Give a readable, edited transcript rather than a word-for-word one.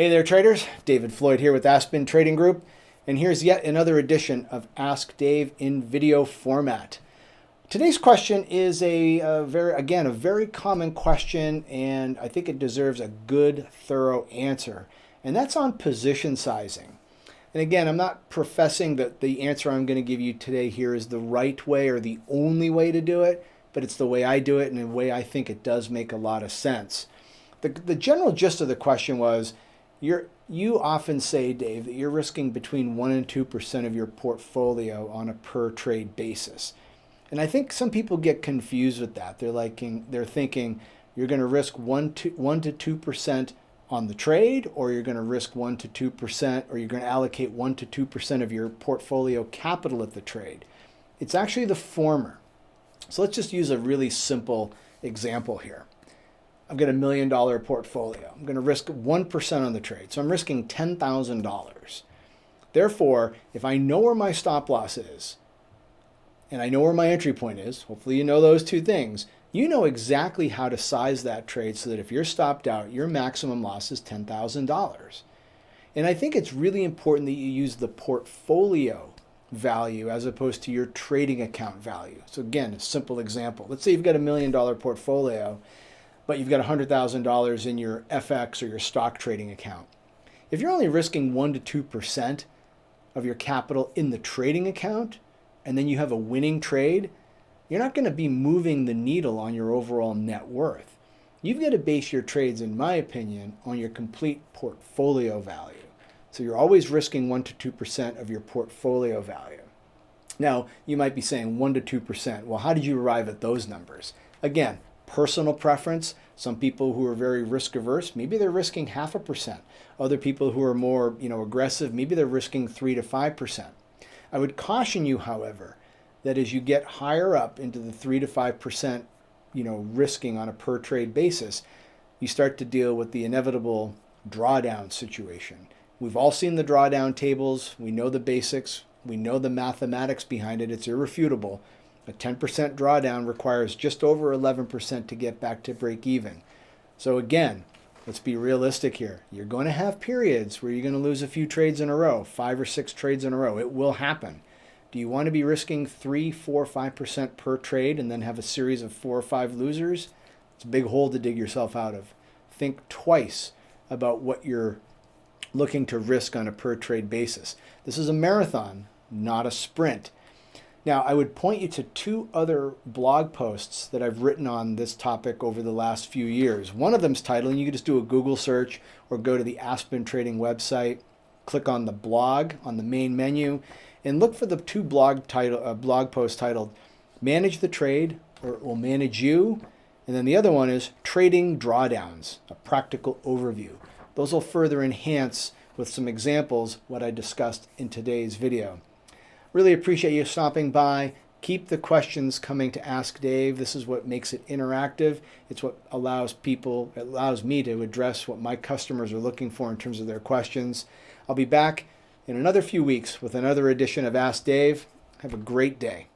Hey there, traders. David Floyd here with Aspen Trading Group, and here's yet another edition of Ask Dave in video format. Today's question is a very common question, and I think it deserves a good, thorough answer, and that's on position sizing. And again, I'm not professing that the answer I'm going to give you today here is the right way or the only way to do it, but it's the way I do it and the way I think it does make a lot of sense. The general gist of the question was, you often say, Dave, that you're risking between 1 and 2% of your portfolio on a per trade basis. And I think some people get confused with that. They're thinking you're going to risk 1 to 2% on the trade, or you're going to risk 1 to 2%, or you're going to allocate 1 to 2% of your portfolio capital at the trade. It's actually the former. So let's just use a really simple example here. I've got $1 million portfolio. I'm going to risk 1% on the trade. So I'm risking $10,000. Therefore, if I know where my stop loss is, and I know where my entry point is, hopefully you know those two things, you know exactly how to size that trade so that if you're stopped out, your maximum loss is $10,000. And I think it's really important that you use the portfolio value as opposed to your trading account value. So again, a simple example. Let's say you've got $1 million portfolio, but you've got $100,000 in your FX or your stock trading account. If you're only risking 1 to 2% of your capital in the trading account, and then you have a winning trade, you're not going to be moving the needle on your overall net worth. You've got to base your trades, in my opinion, on your complete portfolio value. So you're always risking 1 to 2% of your portfolio value. Now, you might be saying 1 to 2%. Well, how did you arrive at those numbers? Again, personal preference. Some people who are very risk averse, maybe they're risking 0.5%. Other people who are more, aggressive, maybe they're risking 3 to 5%. I would caution you, however, that as you get higher up into the 3 to 5%, risking on a per trade basis, you start to deal with the inevitable drawdown situation. We've all seen the drawdown tables. We know the basics. We know the mathematics behind it. It's irrefutable. A 10% drawdown requires just over 11% to get back to break even. So again, let's be realistic here. You're going to have periods where you're going to lose a few trades in a row, 5 or 6 trades in a row. It will happen. Do you want to be risking 3, 4, 5% per trade and then have a series of 4 or 5 losers? It's a big hole to dig yourself out of. Think twice about what you're looking to risk on a per trade basis. This is a marathon, not a sprint. Now, I would point you to 2 other blog posts that I've written on this topic over the last few years. One of them's titled, and you can just do a Google search or go to the Aspen Trading website, click on the blog on the main menu, and look for the 2 blog posts titled Manage the Trade, or it will manage you. And then the other one is Trading Drawdowns, a practical overview. Those will further enhance with some examples what I discussed in today's video. Really appreciate you stopping by. Keep the questions coming to Ask Dave. This is what makes it interactive. It's what allows me to address what my customers are looking for in terms of their questions. I'll be back in another few weeks with another edition of Ask Dave. Have a great day.